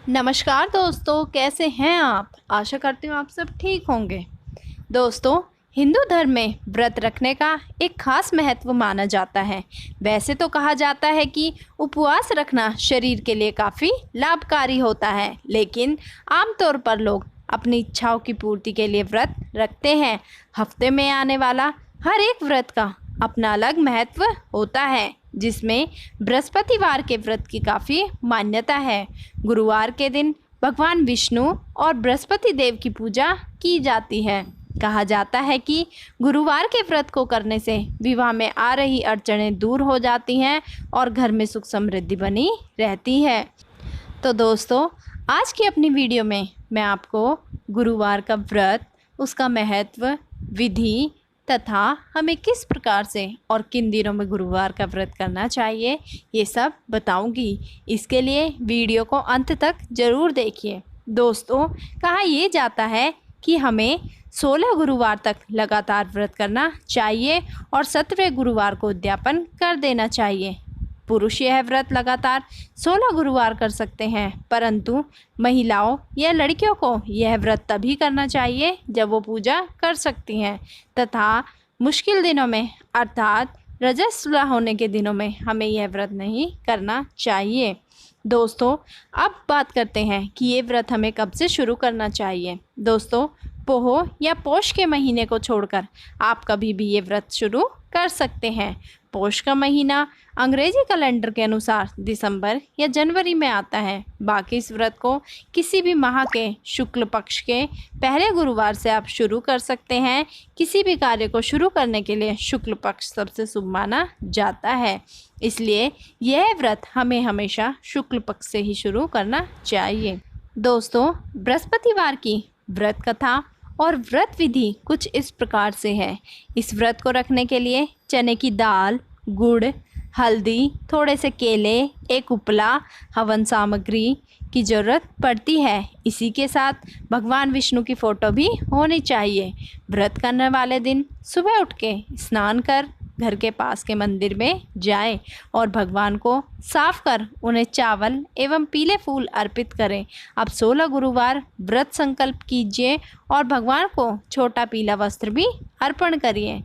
नमस्कार दोस्तों, कैसे हैं आप। आशा करती हूँ आप सब ठीक होंगे। दोस्तों, हिंदू धर्म में व्रत रखने का एक खास महत्व माना जाता है। वैसे तो कहा जाता है कि उपवास रखना शरीर के लिए काफ़ी लाभकारी होता है, लेकिन आमतौर पर लोग अपनी इच्छाओं की पूर्ति के लिए व्रत रखते हैं। हफ्ते में आने वाला हर एक व्रत का अपना अलग महत्व होता है, जिसमें बृहस्पतिवार के व्रत की काफ़ी मान्यता है। गुरुवार के दिन भगवान विष्णु और बृहस्पति देव की पूजा की जाती है। कहा जाता है कि गुरुवार के व्रत को करने से विवाह में आ रही अड़चनें दूर हो जाती हैं और घर में सुख समृद्धि बनी रहती है। तो दोस्तों, आज की अपनी वीडियो में मैं आपको गुरुवार का व्रत, उसका महत्व, विधि तथा हमें किस प्रकार से और किन दिनों में गुरुवार का व्रत करना चाहिए, ये सब बताऊंगी। इसके लिए वीडियो को अंत तक ज़रूर देखिए। दोस्तों, कहा यह जाता है कि हमें 16 गुरुवार तक लगातार व्रत करना चाहिए और 17वें गुरुवार को उद्यापन कर देना चाहिए। पुरुष यह व्रत लगातार 16 गुरुवार कर सकते हैं, परंतु महिलाओं या लड़कियों को यह व्रत तभी करना चाहिए जब वो पूजा कर सकती हैं तथा मुश्किल दिनों में अर्थात रजस्वला होने के दिनों में हमें यह व्रत नहीं करना चाहिए। दोस्तों, अब बात करते हैं कि ये व्रत हमें कब से शुरू करना चाहिए। दोस्तों, पोह या पौष के महीने को छोड़कर आप कभी भी ये व्रत शुरू कर सकते हैं। पौष का महीना अंग्रेजी कैलेंडर के अनुसार दिसंबर या जनवरी में आता है। बाकी इस व्रत को किसी भी माह के शुक्ल पक्ष के पहले गुरुवार से आप शुरू कर सकते हैं। किसी भी कार्य को शुरू करने के लिए शुक्ल पक्ष सबसे शुभ माना जाता है, इसलिए यह व्रत हमें हमेशा शुक्ल पक्ष से ही शुरू करना चाहिए। दोस्तों, बृहस्पतिवार की व्रत कथा और व्रत विधि कुछ इस प्रकार से है। इस व्रत को रखने के लिए चने की दाल, गुड़, हल्दी, थोड़े से केले, एक उपला, हवन सामग्री की ज़रूरत पड़ती है। इसी के साथ भगवान विष्णु की फ़ोटो भी होनी चाहिए। व्रत करने वाले दिन सुबह उठ के स्नान कर घर के पास के मंदिर में जाएं और भगवान को साफ कर उन्हें चावल एवं पीले फूल अर्पित करें। अब 16 गुरुवार व्रत संकल्प कीजिए और भगवान को छोटा पीला वस्त्र भी अर्पण करिए।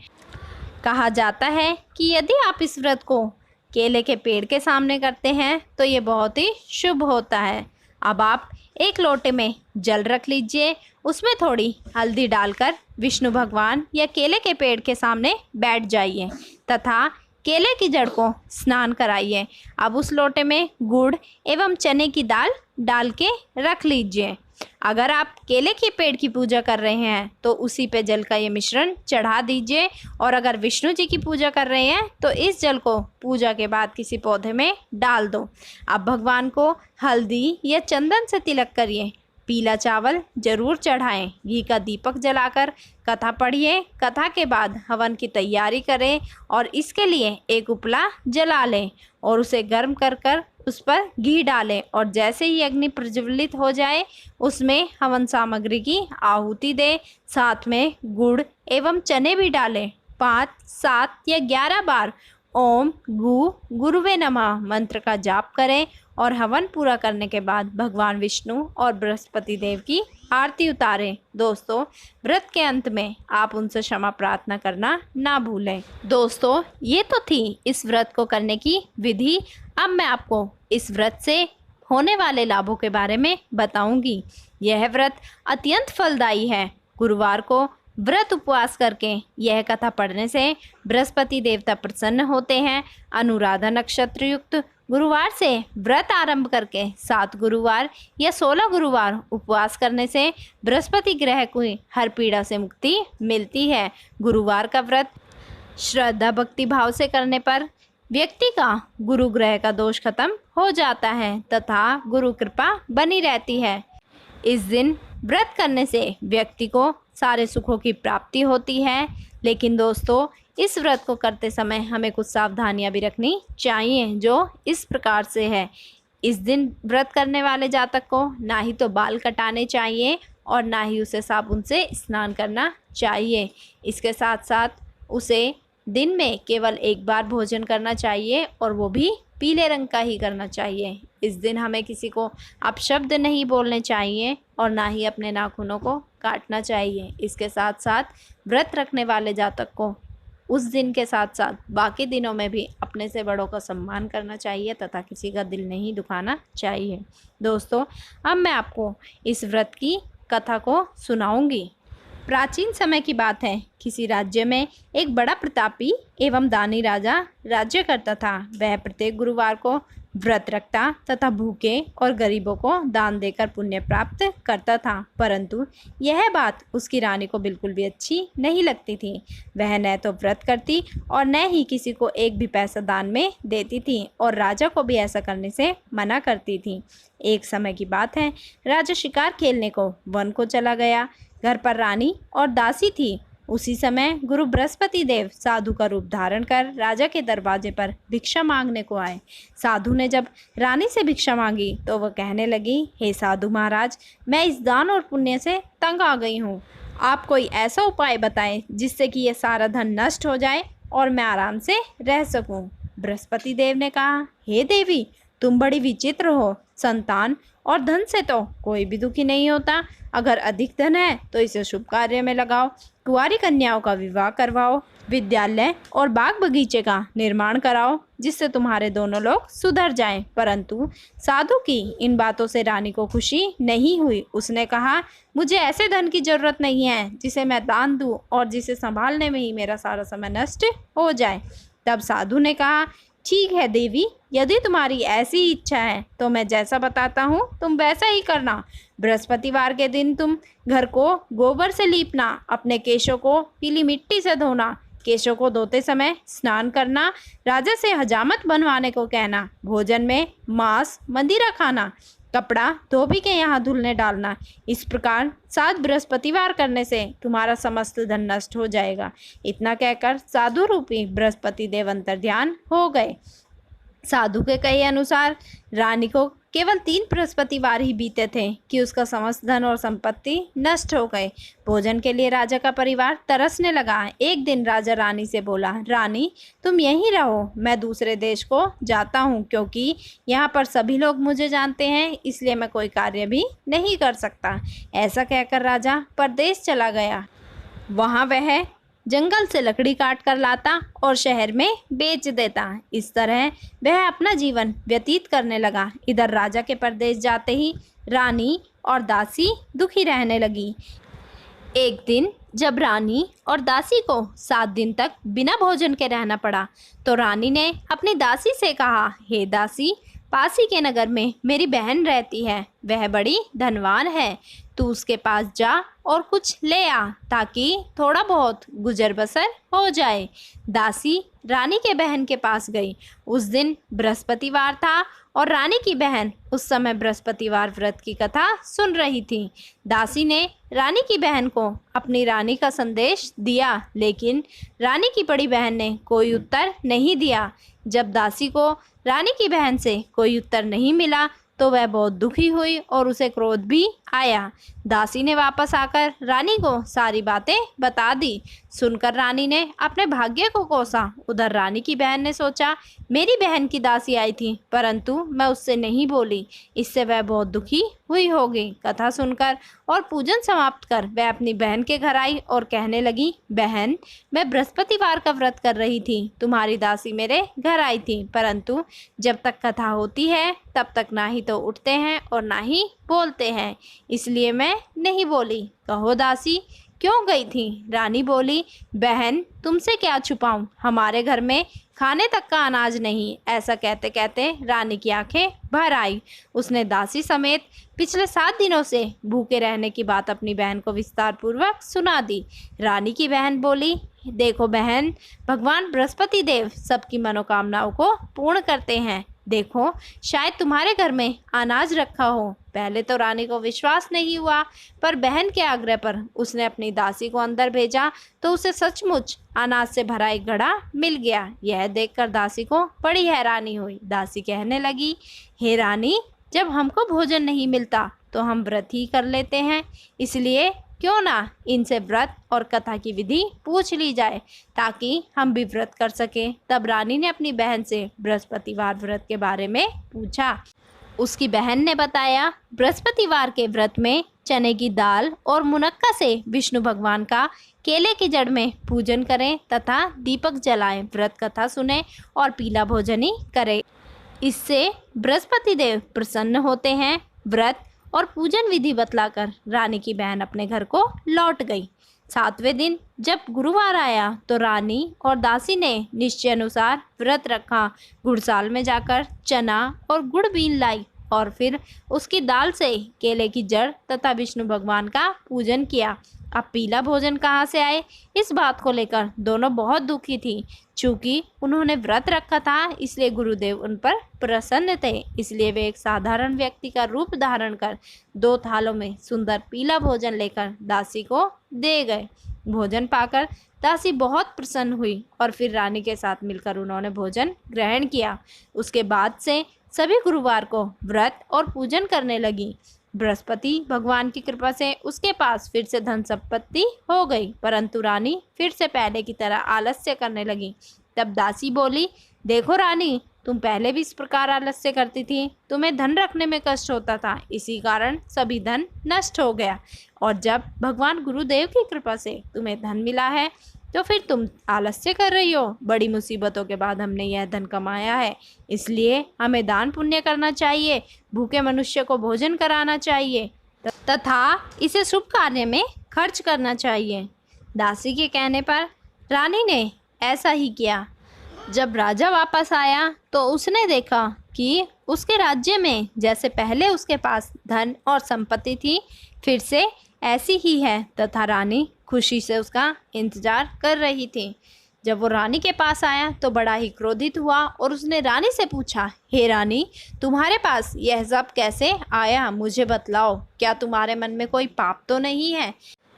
कहा जाता है कि यदि आप इस व्रत को केले के पेड़ के सामने करते हैं तो ये बहुत ही शुभ होता है। अब आप एक लोटे में जल रख लीजिए, उसमें थोड़ी हल्दी डालकर विष्णु भगवान या केले के पेड़ के सामने बैठ जाइए तथा केले की जड़ को स्नान कराइए। अब उस लोटे में गुड़ एवं चने की दाल डाल के रख लीजिए। अगर आप केले के पेड़ की पूजा कर रहे हैं तो उसी पे जल का ये मिश्रण चढ़ा दीजिए, और अगर विष्णु जी की पूजा कर रहे हैं तो इस जल को पूजा के बाद किसी पौधे में डाल दो। अब भगवान को हल्दी या चंदन से तिलक करिए। पीला चावल जरूर चढ़ाएं। घी का दीपक जलाकर कथा पढ़िए। कथा के बाद हवन की तैयारी करें और इसके लिए एक उपला जला लें और उसे गर्म कर कर उस पर घी डालें, और जैसे ही अग्नि प्रज्वलित हो जाए उसमें हवन सामग्री की आहुति दें। साथ में गुड़ एवं चने भी डालें। 5, 7 या 11 बार ओम गुरुवे नमः मंत्र का जाप करें और हवन पूरा करने के बाद भगवान विष्णु और बृहस्पति देव की आरती उतारें। दोस्तों, व्रत के अंत में आप उनसे क्षमा प्रार्थना करना ना भूलें। दोस्तों, ये तो थी इस व्रत को करने की विधि। अब मैं आपको इस व्रत से होने वाले लाभों के बारे में बताऊंगी। यह व्रत अत्यंत फलदायी है। गुरुवार को व्रत उपवास करके यह कथा पढ़ने से बृहस्पति देवता प्रसन्न होते हैं। अनुराधा नक्षत्र युक्त गुरुवार से व्रत आरंभ करके 7 गुरुवार या 16 गुरुवार उपवास करने से बृहस्पति ग्रह को हर पीड़ा से मुक्ति मिलती है। गुरुवार का व्रत श्रद्धा भक्ति भाव से करने पर व्यक्ति का गुरु ग्रह का दोष खत्म हो जाता है तथा गुरु कृपा बनी रहती है। इस दिन व्रत करने से व्यक्ति को सारे सुखों की प्राप्ति होती है। लेकिन दोस्तों, इस व्रत को करते समय हमें कुछ सावधानियां भी रखनी चाहिए, जो इस प्रकार से है। इस दिन व्रत करने वाले जातक को ना ही तो बाल कटाने चाहिए और ना ही उसे साबुन से स्नान करना चाहिए। इसके साथ साथ उसे दिन में केवल एक बार भोजन करना चाहिए और वो भी पीले रंग का ही करना चाहिए। इस दिन हमें किसी को अपशब्द नहीं बोलने चाहिए और ना ही अपने नाखूनों को काटना चाहिए। इसके साथ साथ व्रत रखने वाले जातक को उस दिन के साथ साथ बाकी दिनों में भी अपने से बड़ों का सम्मान करना चाहिए तथा किसी का दिल नहीं दुखाना चाहिए। दोस्तों, अब मैं आपको इस व्रत की कथा को सुनाऊंगी। प्राचीन समय की बात है, किसी राज्य में एक बड़ा प्रतापी एवं दानी राजा राज्य करता था। वह प्रत्येक गुरुवार को व्रत रखता तथा भूखे और गरीबों को दान देकर पुण्य प्राप्त करता था। परंतु यह बात उसकी रानी को बिल्कुल भी अच्छी नहीं लगती थी। वह न तो व्रत करती और न ही किसी को एक भी पैसा दान में देती थी और राजा को भी ऐसा करने से मना करती थी। एक समय की बात है, राजा शिकार खेलने को वन को चला गया। घर पर रानी और दासी थी। उसी समय गुरु बृहस्पति देव साधु का रूप धारण कर राजा के दरवाजे पर भिक्षा मांगने को आए। साधु ने जब रानी से भिक्षा मांगी तो वह कहने लगी, हे साधु महाराज, मैं इस दान और पुण्य से तंग आ गई हूँ। आप कोई ऐसा उपाय बताएं जिससे कि ये सारा धन नष्ट हो जाए और मैं आराम से रह सकूं। बृहस्पति देव ने कहा, हे देवी, तुम बड़ी विचित्र हो। संतान और धन से तो कोई भी दुखी नहीं होता। अगर अधिक धन है तो इसे शुभ कार्य में लगाओ, कुंवारी कन्याओं का विवाह करवाओ, विद्यालय और बाग बगीचे का निर्माण कराओ, जिससे तुम्हारे दोनों लोग सुधर जाएं। परंतु साधु की इन बातों से रानी को खुशी नहीं हुई। उसने कहा, मुझे ऐसे धन की जरूरत नहीं है जिसे मैं दान दूं और जिसे संभालने में ही मेरा सारा समय नष्ट हो जाए। तब साधु ने कहा, ठीक है देवी, यदि तुम्हारी ऐसी इच्छा है तो मैं जैसा बताता हूँ तुम वैसा ही करना। बृहस्पतिवार के दिन तुम घर को गोबर से लीपना, अपने केशों को पीली मिट्टी से धोना, केशों को धोते समय स्नान करना, राजा से हजामत बनवाने को कहना, भोजन में मांस मदिरा खाना, कपड़ा धोबी के यहाँ धुलने डालना। इस प्रकार 7 बृहस्पतिवार करने से तुम्हारा समस्त धन नष्ट हो जाएगा। इतना कहकर साधु रूपी बृहस्पति देव अंतर्ध्यान हो गए। साधु के कहे अनुसार रानी को केवल 3 बृहस्पतिवार ही बीते थे कि उसका समस्त धन और संपत्ति नष्ट हो गए। भोजन के लिए राजा का परिवार तरसने लगा। एक दिन राजा रानी से बोला, रानी, तुम यहीं रहो, मैं दूसरे देश को जाता हूँ, क्योंकि यहाँ पर सभी लोग मुझे जानते हैं, इसलिए मैं कोई कार्य भी नहीं कर सकता। ऐसा कहकर राजा परदेश चला गया। वहाँ वह जंगल से लकड़ी काट कर लाता और शहर में बेच देता। इस तरह वह अपना जीवन व्यतीत करने लगा। इधर राजा के परदेश जाते ही रानी और दासी दुखी रहने लगी। एक दिन जब रानी और दासी को 7 दिन तक बिना भोजन के रहना पड़ा तो रानी ने अपनी दासी से कहा, हे दासी, पास ही के नगर में मेरी बहन रहती है, वह बड़ी धनवान है, तू उसके पास जा और कुछ ले आ ताकि थोड़ा बहुत गुजर बसर हो जाए। दासी रानी के बहन के पास गई। उस दिन बृहस्पतिवार था और रानी की बहन उस समय बृहस्पतिवार व्रत की कथा सुन रही थी। दासी ने रानी की बहन को अपनी रानी का संदेश दिया, लेकिन रानी की बड़ी बहन ने कोई उत्तर नहीं दिया। जब दासी को रानी की बहन से कोई उत्तर नहीं मिला तो वह बहुत दुखी हुई और उसे क्रोध भी आया। दासी ने वापस आकर रानी को सारी बातें बता दी। सुनकर रानी ने अपने भाग्य को कोसा। उधर रानी की बहन ने सोचा, मेरी बहन की दासी आई थी परंतु मैं उससे नहीं बोली, इससे वह बहुत दुखी हुई होगी। कथा सुनकर और पूजन समाप्त कर वह अपनी बहन के घर आई और कहने लगी, बहन, मैं बृहस्पतिवार का व्रत कर रही थी, तुम्हारी दासी मेरे घर आई थी, परंतु जब तक कथा होती है तब तक ना ही तो उठते हैं और ना ही बोलते हैं, इसलिए मैं नहीं बोली। कहो दासी, क्यों गई थी? रानी बोली, बहन, तुमसे क्या छुपाऊं, हमारे घर में खाने तक का अनाज नहीं। ऐसा कहते कहते रानी की आंखें भर आई। उसने दासी समेत पिछले 7 दिनों से भूखे रहने की बात अपनी बहन को विस्तार पूर्वक सुना दी। रानी की बहन बोली, देखो बहन, भगवान बृहस्पति देव सबकी मनोकामनाओं को पूर्ण करते हैं। देखो, शायद तुम्हारे घर में अनाज रखा हो। पहले तो रानी को विश्वास नहीं हुआ, पर बहन के आग्रह पर उसने अपनी दासी को अंदर भेजा तो उसे सचमुच अनाज से भरा एक घड़ा मिल गया। यह देखकर दासी को बड़ी हैरानी हुई। दासी कहने लगी, हे रानी, जब हमको भोजन नहीं मिलता तो हम व्रत ही कर लेते हैं, इसलिए क्यों ना इनसे व्रत और कथा की विधि पूछ ली जाए ताकि हम भी व्रत कर सकें। तब रानी ने अपनी बहन से बृहस्पतिवार व्रत के बारे में पूछा। उसकी बहन ने बताया, बृहस्पतिवार के व्रत में चने की दाल और मुनक्का से विष्णु भगवान का केले की जड़ में पूजन करें तथा दीपक जलाएं, व्रत कथा सुने और पीला भोजन ही करें। इससे बृहस्पति देव प्रसन्न होते हैं। व्रत और पूजन विधि बतलाकर रानी की बहन अपने घर को लौट गई। 7वें दिन जब गुरुवार आया तो रानी और दासी ने निश्चय अनुसार व्रत रखा। गुड़साल में जाकर चना और गुड़ बीन लाई और फिर उसकी दाल से केले की जड़ तथा विष्णु भगवान का पूजन किया। अब पीला भोजन कहाँ से आए, इस बात को लेकर दोनों बहुत दुखी थी। चूँकि उन्होंने व्रत रखा था इसलिए गुरुदेव उन पर प्रसन्न थे, इसलिए वे एक साधारण व्यक्ति का रूप धारण कर 2 थालों में सुंदर पीला भोजन लेकर दासी को दे गए। भोजन पाकर दासी बहुत प्रसन्न हुई और फिर रानी के साथ मिलकर उन्होंने भोजन ग्रहण किया। उसके बाद से सभी गुरुवार को व्रत और पूजन करने लगी। बृहस्पति भगवान की कृपा से उसके पास फिर से धन संपत्ति हो गई, परंतु रानी फिर से पहले की तरह आलस्य करने लगी। तब दासी बोली, देखो रानी, तुम पहले भी इस प्रकार आलस्य करती थी, तुम्हें धन रखने में कष्ट होता था, इसी कारण सभी धन नष्ट हो गया। और जब भगवान गुरुदेव की कृपा से तुम्हें धन मिला है तो फिर तुम आलस्य कर रही हो। बड़ी मुसीबतों के बाद हमने यह धन कमाया है, इसलिए हमें दान पुण्य करना चाहिए, भूखे मनुष्य को भोजन कराना चाहिए तथा इसे शुभ कार्य में खर्च करना चाहिए। दासी के कहने पर रानी ने ऐसा ही किया। जब राजा वापस आया तो उसने देखा कि उसके राज्य में जैसे पहले उसके पास धन और संपत्ति थी फिर से ऐसी ही है तथा रानी खुशी से उसका इंतजार कर रही थी। जब वो रानी के पास आया तो बड़ा ही क्रोधित हुआ और उसने रानी से पूछा, हे रानी, तुम्हारे पास यह सब कैसे आया, मुझे बतलाओ, क्या तुम्हारे मन में कोई पाप तो नहीं है?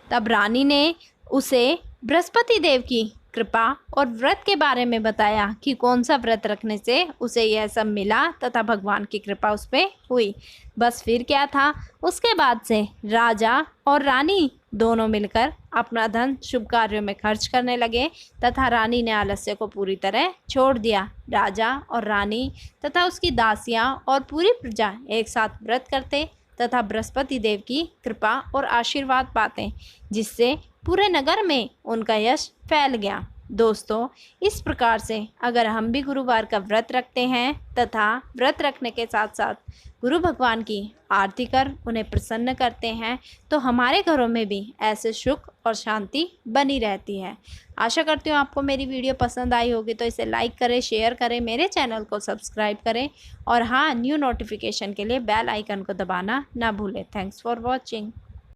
तब रानी ने उसे बृहस्पति देव की कृपा और व्रत के बारे में बताया कि कौन सा व्रत रखने से उसे यह सब मिला तथा भगवान की कृपा उस पर हुई। बस फिर क्या था, उसके बाद से राजा और रानी दोनों मिलकर अपना धन शुभ कार्यों में खर्च करने लगे तथा रानी ने आलस्य को पूरी तरह छोड़ दिया। राजा और रानी तथा उसकी दासियां और पूरी प्रजा एक साथ व्रत करते तथा बृहस्पति देव की कृपा और आशीर्वाद पाते, जिससे पूरे नगर में उनका यश फैल गया। दोस्तों, इस प्रकार से अगर हम भी गुरुवार का व्रत रखते हैं तथा व्रत रखने के साथ साथ गुरु भगवान की आरती कर उन्हें प्रसन्न करते हैं तो हमारे घरों में भी ऐसे सुख और शांति बनी रहती है। आशा करती हूँ आपको मेरी वीडियो पसंद आई होगी, तो इसे लाइक करें, शेयर करें, मेरे चैनल को सब्सक्राइब करें और हाँ, न्यू नोटिफिकेशन के लिए बेल आइकन को दबाना ना भूलें। Thanks for watching.